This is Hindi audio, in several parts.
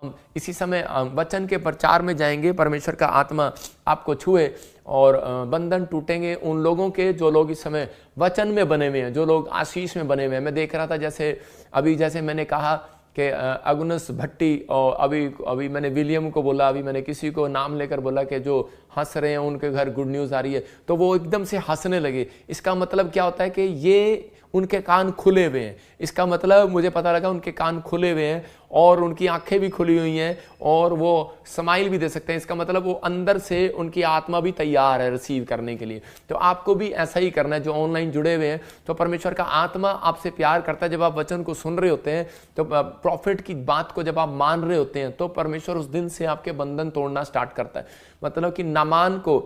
हम इसी समय वचन के प्रचार में जाएंगे, परमेश्वर का आत्मा आपको छुए और बंधन टूटेंगे उन लोगों के जो लोग इस समय वचन में बने हुए हैं, जो लोग आशीष में बने हुए हैं। मैं देख रहा था जैसे मैंने कहा कि अगुनस भट्टी, और अभी मैंने विलियम को बोला, अभी मैंने किसी को नाम लेकर बोला कि जो हंस रहे हैं उनके घर गुड न्यूज़ आ रही है, तो वो एकदम से हंसने लगे। इसका मतलब क्या होता है कि ये उनके कान खुले हुए हैं। इसका मतलब मुझे पता लगा उनके कान खुले हुए हैं और उनकी आंखें भी खुली हुई हैं और वो स्माइल भी दे सकते हैं। इसका मतलब वो अंदर से उनकी आत्मा भी तैयार है रिसीव करने के लिए। तो आपको भी ऐसा ही करना है। जो ऑनलाइन जुड़े हुए हैं, तो परमेश्वर का आत्मा आपसे प्यार करता है। जब आप वचन को सुन रहे होते हैं, तो प्रॉफिट की बात को जब आप मान रहे होते हैं, तो परमेश्वर उस दिन से आपके बंधन तोड़ना स्टार्ट करता है। मतलब कि नामान को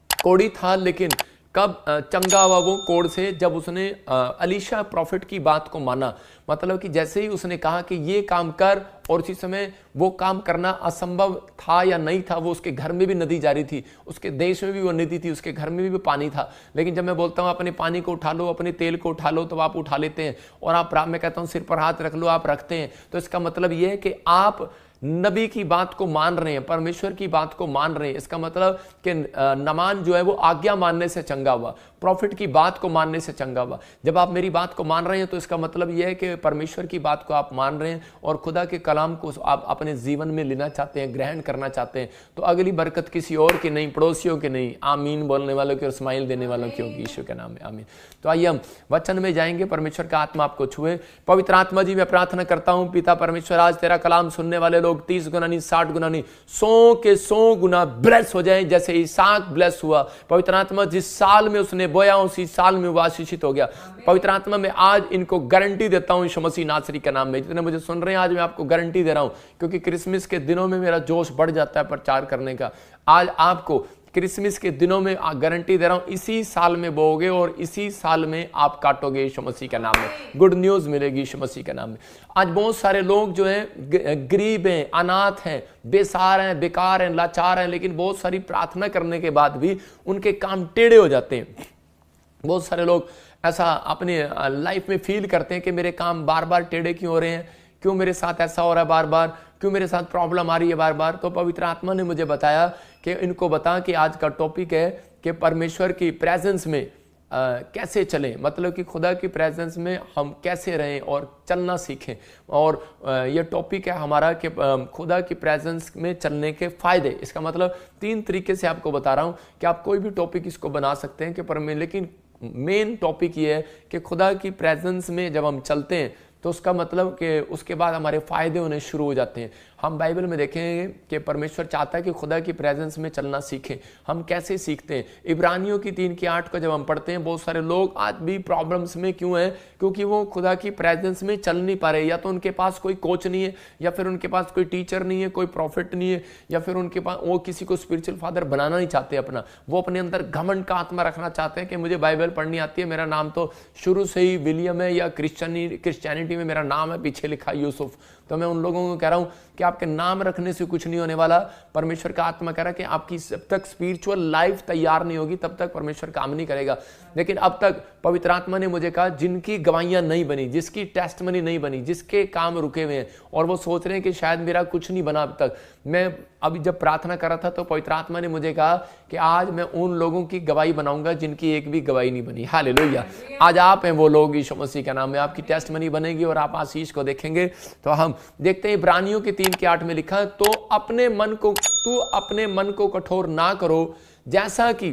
कोड़ी था, लेकिन कब चंगा हुआ वो कोड़ से, जब उसने अलीशा प्रॉफिट की बात को माना। मतलब कि जैसे ही उसने कहा कि ये काम कर, और उसी समय वो काम करना असंभव था या नहीं था। वो उसके घर में भी नदी जारी थी, उसके देश में भी वो नदी थी, उसके घर में भी पानी था। लेकिन जब मैं बोलता हूँ अपने पानी को उठा लो, अपने तेल को उठा लो, तो आप उठा लेते हैं। और मैं कहता हूँ सिर पर हाथ रख लो, आप रखते हैं। तो इसका मतलब ये है कि आप नबी की बात को मान रहे हैं, परमेश्वर की बात को मान रहे हैं। इसका मतलब कि नामान जो है वो आज्ञा मानने से चंगा हुआ, प्रॉफिट की बात को मानने से चंगा हुआ। जब आप मेरी बात को मान रहे हैं, तो इसका मतलब यह है कि परमेश्वर की बात को आप मान रहे हैं और खुदा के कलाम को आप अपने जीवन में लेना चाहते हैं, ग्रहण करना चाहते हैं। तो अगली बरकत किसी और की नहीं, पड़ोसियों की नहीं, आमीन बोलने वालों की और स्माइल देने वालों की होगी, यीशु के नाम में आमीन। तो आइए हम वचन में जाएंगे। परमेश्वर का आत्मा आपको छुए। पवित्र आत्मा जी, मैं प्रार्थना करता हूं पिता परमेश्वर, आज तेरा कलाम सुनने वाले लोग 30 गुना नहीं, 60 गुना नहीं, 100 के 100 गुना ब्लेस हो जाएं, जैसे इसहाक ब्लेस हुआ। पवित्र आत्मा, जिस साल में उसने बोया उसी साल में वो आशीषित हो गया। पवित्र आत्मा, मैं आज इनको गारंटी देता हूं यीशु मसीह नासरी के नाम में। जितने मुझे सुन रहे हैं, आज मैं आपको गारंटी दे रहा हूं, क्योंकि क्रिसमस के दिनों में मेरा जोश बढ़ जाता है प्रचार करने का। आज आपको क्रिसमस के दिनों में गारंटी दे रहा हूं, इसी साल में बोओगे और इसी साल में आप काटोगे यीशु मसीह के नाम में। गुड न्यूज मिलेगी यीशु मसीह के नाम में। आज बहुत सारे लोग जो हैं गरीब हैं, अनाथ हैं, बेसहारा हैं, बेकार हैं, लाचार हैं, लेकिन बहुत सारी प्रार्थना करने के बाद भी उनके काम टेढ़े हो जाते हैं। बहुत सारे लोग ऐसा अपने लाइफ में फील करते हैं कि मेरे काम बार बार टेढ़े क्यों हो रहे हैं, क्यों मेरे साथ ऐसा हो रहा है बार बार, क्यों मेरे साथ प्रॉब्लम आ रही है बार बार। तो पवित्र आत्मा ने मुझे बताया कि इनको बता कि आज का टॉपिक है कि परमेश्वर की प्रेजेंस में कैसे चलें। मतलब कि खुदा की प्रेजेंस में हम कैसे रहें और चलना सीखें। और ये टॉपिक है हमारा कि खुदा की प्रेजेंस में चलने के फायदे। इसका मतलब 3 तरीके से आपको बता रहा हूं कि आप कोई भी टॉपिक इसको बना सकते हैं कि लेकिन मेन टॉपिक ये है कि खुदा की प्रेजेंस में जब हम चलते हैं, तो उसका मतलब कि उसके बाद हमारे फायदे होने शुरू हो जाते हैं। हम बाइबल में देखेंगे कि परमेश्वर चाहता है कि खुदा की प्रेजेंस में चलना सीखें। हम कैसे सीखते हैं? इब्रानियों की 3 की 8 को जब हम पढ़ते हैं, बहुत सारे लोग आज भी प्रॉब्लम्स में क्यों हैं? क्योंकि वो खुदा की प्रेजेंस में चल नहीं पा रहे। या तो उनके पास कोई कोच नहीं है, या फिर उनके पास कोई टीचर नहीं है, कोई प्रॉफिट नहीं है, या फिर उनके पास वो किसी को स्पिरिचुअल फादर बनाना नहीं चाहते अपना। वो अपने अंदर घमंड का आत्मा रखना चाहते हैं कि मुझे बाइबल पढ़नी आती है, मेरा नाम तो शुरू से ही विलियम है, या क्रिश्चियनिटी में मेरा नाम है पीछे लिखा यूसुफ। तो मैं उन लोगों को कह रहा हूं कि आपके नाम रखने से कुछ नहीं होने वाला। परमेश्वर का आत्मा कह रहा है कि आपकी जब तक स्पिरिचुअल लाइफ तैयार नहीं होगी, तब तक परमेश्वर काम नहीं करेगा। लेकिन अब तक पवित्र आत्मा ने मुझे कहा, जिनकी गवाहियां नहीं बनी, जिसकी टेस्टमनी नहीं बनी, जिसके काम रुके हुए हैं और वो सोच रहे हैं कि शायद मेरा कुछ नहीं बना अब तक, मैं अभी जब प्रार्थना कर रहा था तो पवित्र आत्मा ने मुझे कहा कि आज मैं उन लोगों की गवाही बनाऊंगा जिनकी एक भी गवाही नहीं बनी। हालेलुया। आज आप हैं वो लोग यीशु मसीह के नाम में, आपकी टेस्टमनी बनेगी और आप आशीष को देखेंगे। तो हम देखते हैं इब्रानियों की 3 की 8 में लिखा, तो अपने मन को कठोर ना करो, जैसा कि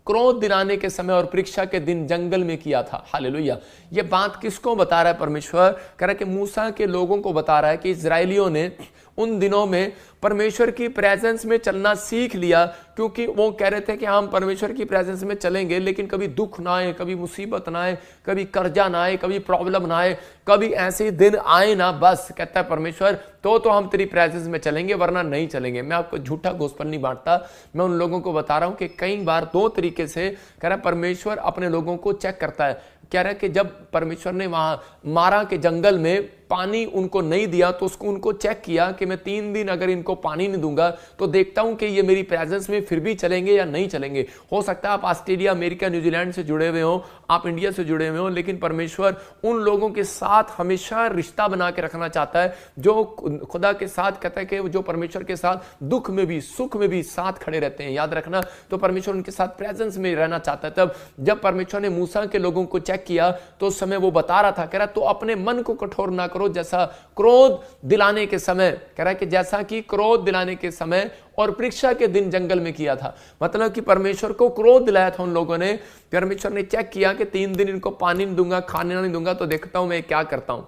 क्रोध दिलाने के समय और परीक्षा के दिन जंगल में किया था। हालेलुया। ये बात किसको बता रहा है परमेश्वर? कह रहा है कि मूसा के लोगों को बता रहा है कि इजरायलियों ने उन दिनों में परमेश्वर की प्रेजेंस में चलना सीख लिया, क्योंकि वो कह रहे थे कि हम परमेश्वर की प्रेजेंस में चलेंगे, लेकिन कभी दुख ना आए, कभी मुसीबत ना आए, कभी कर्जा ना आए, कभी प्रॉब्लम ना आए, कभी ऐसे दिन आए ना। बस कहता है परमेश्वर, तो हम तेरी प्रेजेंस में चलेंगे, वरना नहीं चलेंगे। मैं आपको झूठा गोस्पेल नहीं बांटता, मैं उन लोगों को बता रहा हूं कि कई बार 2 तरीके से कह रहा है परमेश्वर अपने लोगों को चेक करता है। कह रहा है कि जब परमेश्वर ने वहां मारा के जंगल में पानी उनको नहीं दिया तो उसको उनको चेक किया कि मैं 3 दिन अगर इनको पानी नहीं दूंगा तो देखता हूं कि ये मेरी प्रेजेंस में फिर भी चलेंगे या नहीं चलेंगे। हो सकता है आप ऑस्ट्रेलिया, अमेरिका, न्यूजीलैंड से जुड़े हुए हो, आप इंडिया से जुड़े हुए हो, लेकिन परमेश्वर उन लोगों के साथ हमेशा रिश्ता बना के रखना चाहता है जो खुदा के साथ कहता है कि जो परमेश्वर के साथ दुख में भी सुख में भी साथ खड़े रहते हैं। याद रखना, तो परमेश्वर उनके साथ प्रेजेंस में रहना चाहता है। तब जब परमेश्वर ने मूसा के लोगों को चेक किया तो उस समय वो बता रहा था, कह रहा तो अपने मन को कठोर ना करो जैसा क्रोध दिलाने के समय, कह रहा कि जैसा कि क्रोध दिलाने के समय और परीक्षा के दिन जंगल में किया था। मतलब कि परमेश्वर को क्रोध दिलाया था उन लोगों ने। परमेश्वर ने चेक किया कि 3 दिन इनको पानी नहीं दूंगा, खाने नहीं दूंगा, तो देखता हूं मैं क्या करता हूं,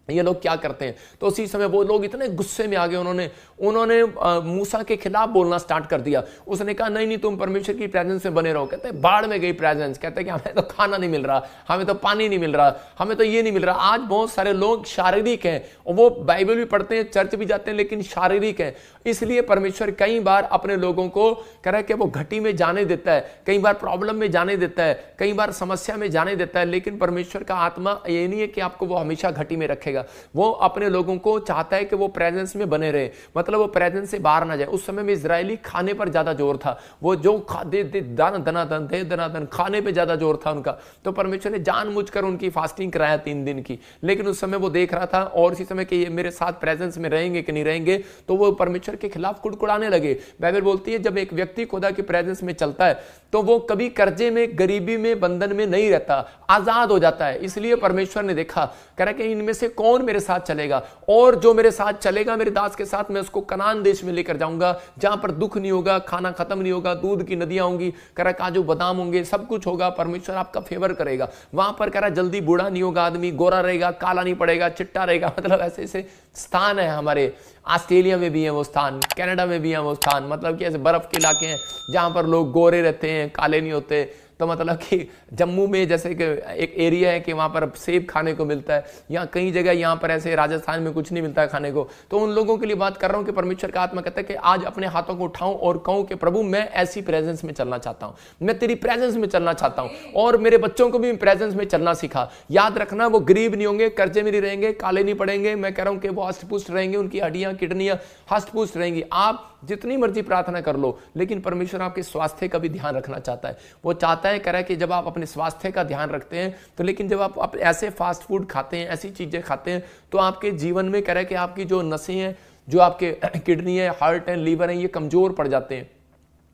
ये लोग क्या करते हैं। तो उसी समय वो लोग इतने गुस्से में आ गए, उन्होंने मूसा के खिलाफ बोलना स्टार्ट कर दिया। उसने कहा नहीं तुम परमेश्वर की प्रेजेंस में बने रहो। कहते हैं बाढ़ में गई प्रेजेंस। कहते हैं कि हमें तो खाना नहीं मिल रहा, हमें तो पानी नहीं मिल रहा, हमें तो ये नहीं मिल रहा। आज बहुत सारे लोग शारीरिक हैं, वो बाइबल भी पढ़ते हैं, चर्च भी जाते हैं, लेकिन शारीरिक हैं। इसलिए परमेश्वर कई बार अपने लोगों को कह रहा है कि वो घटी में जाने देता है, कई बार प्रॉब्लम में जाने देता है, कई बार समस्या में जाने देता है। लेकिन परमेश्वर का आत्मा ये नहीं है कि आपको वो हमेशा घटी में रखेगा। वो अपने लोगों को चाहता है कि वो प्रेजेंस में बने रहे, मतलब वो प्रेजेंस से बाहर ना जाए। उस समय में इजरायली खाने पर ज्यादा जोर था, वो जो दनादन खाने पे ज्यादा जोर था उनका। तो परमेश्वर ने जानबूझकर उनकी फास्टिंग कराया 3 दिन की। लेकिन उस समय वो देख रहा था और इसी समय कि ये मेरे साथ प्रेजेंस में रहेंगे कि नहीं रहेंगे, तो वो परमेश्वर के खिलाफ कुड़कुड़ाने लगे। बाइबल बोलती है जब एक व्यक्ति खुदा की प्रेजेंस में चलता है तो वो कभी कर्जे में, गरीबी में, बंधन में नहीं रहता, आजाद हो जाता है। इसलिए परमेश्वर ने देखा, कह रहा कि इनमें से कौन मेरे साथ चलेगा, और जो मेरे साथ चलेगा मेरे दास के साथ, मैं उसको कनान देश में लेकर जाऊंगा जहां पर दुख नहीं होगा, खाना खत्म नहीं होगा, दूध की नदियां होंगी, कह रहा काजू बादाम होंगे, सब कुछ होगा। परमेश्वर आपका फेवर करेगा वहां पर। कह रहा जल्दी बूढ़ा नहीं होगा आदमी, गोरा रहेगा, काला नहीं पड़ेगा, चिट्टा रहेगा। मतलब ऐसे ऐसे स्थान है हमारे। ऑस्ट्रेलिया में भी है वो स्थान, कनाडा में भी है वो स्थान। मतलब कि ऐसे बर्फ के इलाके हैं जहां पर लोग गोरे रहते हैं, काले नहीं होते। तो मतलब कि जम्मू में जैसे कि एक एरिया है कि वहां पर सेब खाने को मिलता है, या कई जगह यहाँ पर ऐसे राजस्थान में कुछ नहीं मिलता है खाने को। तो उन लोगों के लिए बात कर रहा हूं कि परमेश्वर का आत्मा कहता है कि आज अपने हाथों को उठाऊं और कहूं कि प्रभु मैं ऐसी प्रेजेंस में चलना चाहता हूं, मैं तेरी प्रेजेंस में चलना चाहता हूं, और मेरे बच्चों को भी प्रेजेंस में चलना सिखा। याद रखना वो गरीब नहीं होंगे, कर्जे में नहीं रहेंगे, काले नहीं पड़ेंगे। मैं कह रहा हूं कि वो हष्ट-पुष्ट रहेंगे, उनकी हड्डियां किडनियां हष्ट-पुष्ट रहेंगी। आप जितनी मर्जी प्रार्थना कर लो, लेकिन परमेश्वर आपके स्वास्थ्य का भी ध्यान रखना चाहता है। वो चाहता है, कह रहा है कि जब आप अपने स्वास्थ्य का ध्यान रखते हैं तो, लेकिन जब आप ऐसे फास्ट फूड खाते हैं, ऐसी चीजें खाते हैं, तो आपके जीवन में कह रहा है कि आपकी जो नसें हैं, जो आपके किडनी है, हार्ट है, लीवर है, ये कमजोर पड़ जाते हैं।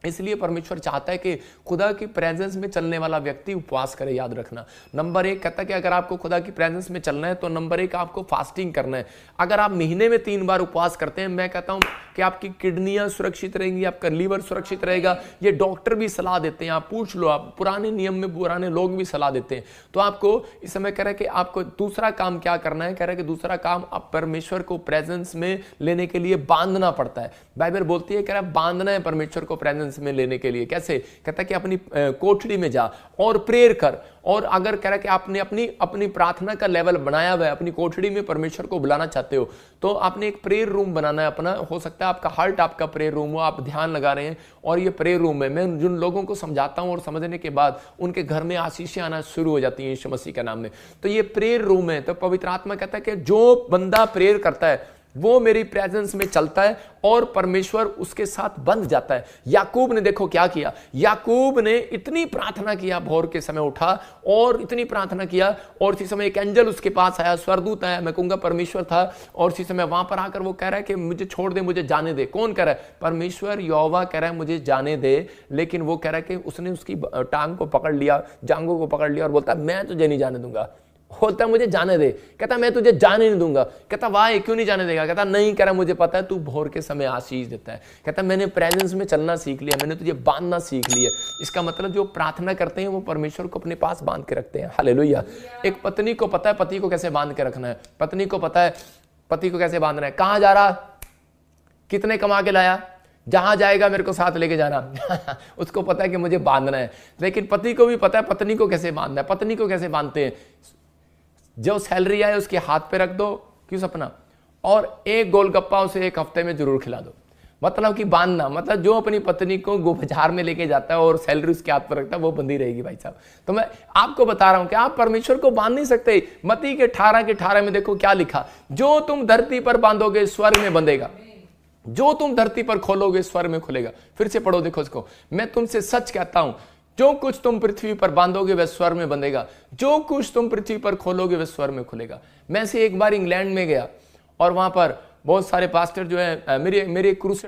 इसलिए परमेश्वर चाहता है कि खुदा की प्रेजेंस में चलने वाला व्यक्ति उपवास करे। याद रखना, नंबर 1 कहता है कि अगर आपको खुदा की प्रेजेंस में चलना है तो नंबर 1 आपको फास्टिंग करना है। अगर आप महीने में 3 बार उपवास करते हैं, मैं कहता हूं कि आपकी किडनियां सुरक्षित रहेंगी, आपका लीवर सुरक्षित रहेगा। ये डॉक्टर भी सलाह देते हैं, आप पूछ लो, आप पुराने नियम में पुराने लोग भी सलाह देते हैं। तो आपको इस समय कह रहा है कि आपको दूसरा काम क्या करना है। कह रहा है कि दूसरा काम आप परमेश्वर को प्रेजेंस में लेने के लिए बांधना पड़ता है। बाइबल बोलती है, कह रहा है बांधना है परमेश्वर को प्रेजेंस में लेने के लिए। कैसे? कहता है कि अपनी कोठरी में जा और प्रेयर कर। और अगर कह रहा है कि आपने अपनी प्रार्थना का लेवल बनाया हुआ है, अपनी कोठरी में परमेश्वर को बुलाना चाहते हो, तो आपने एक प्रेयर रूम बनाना है अपना। हो सकता है आपका हार्ट आपका प्रेयर रूम हो, आप ध्यान लगा रहे हैं और ये प्रेयर रूम है। मैं जिन लोगों को समझाता हूं और समझने के बाद उनके घर में आशीषें आना शुरू हो जाती हैं यीशु मसीह के नाम में। तो ये प्रेयर रूम है। तो पवित्र आत्मा कहता है कि जो बंदा प्रेयर करता है वो मेरी प्रेजेंस में चलता है और परमेश्वर उसके साथ बंध जाता है। याकूब ने देखो क्या किया। याकूब ने इतनी प्रार्थना किया, भोर के समय उठा और इतनी प्रार्थना किया, और इसी समय एक एंजल उसके पास आया, स्वर्गदूत आया, मैं कहूंगा परमेश्वर था। और इसी समय वहां पर आकर वो कह रहा है कि मुझे छोड़ दे, मुझे जाने दे। कौन कह रहा है? परमेश्वर, यहोवा कह रहा है मुझे जाने दे। लेकिन वो कह रहा है कि उसने उसकी टांग को पकड़ लिया, जांघों को पकड़ लिया और बोलता मैं तुझे नहीं जाने दूंगा। बोलता मुझे जाने दे। कहता मैं तुझे जाने नहीं दूंगा। कहता वाह, क्यों नहीं जाने देगा? कहता नहीं, कह रहा मुझे पता है तू भोर के समय आशीष देता है। कहता मैंने प्रेजेंस में चलना सीख लिया, मैंने तुझे बांधना सीख लिया। इसका मतलब जो प्रार्थना करते हैं वो परमेश्वर को अपने पास बांध के रखते हैं। हालेलुया। एक पत्नी को पता है पति को कैसे बांध के रखना है, पत्नी को पता है पति को कैसे बांधना है। कहां जा रहा, कितने कमा के लाया, जहां जाएगा मेरे को साथ लेके जाना उसको पता है कि मुझे बांधना है। लेकिन पति को भी पता है पत्नी को कैसे बांधना है। पत्नी को कैसे बांधते हैं? जो सैलरी आए उसके हाथ पे रख दो, क्यों सपना, और एक गोलगप्पा उसे एक हफ्ते में जरूर खिला दो। मतलब कि बांधना, मतलब जो अपनी पत्नी को बाजार में लेके जाता है और सैलरी उसके हाथ पर रखता है वो बंधी रहेगी भाई साहब। तो मैं आपको बता रहा हूं कि आप परमेश्वर को बांध नहीं सकते। मत्ती के 18 में देखो क्या लिखा, जो तुम धरती पर बांधोगे स्वर्ग में बंधेगा, जो तुम धरती पर खोलोगे स्वर्ग में खुलेगा। फिर से पढ़ो, देखो इसको, मैं तुमसे सच कहता हूं, जो कुछ तुम पृथ्वी पर बांधोगे वह स्वर्ग में बंधेगा, जो कुछ तुम पृथ्वी पर खोलोगे वह स्वर्ग में खुलेगा। मैं से एक बार इंग्लैंड में गया और वहां पर बहुत सारे पास्टर जो है, मेरे क्रूसेड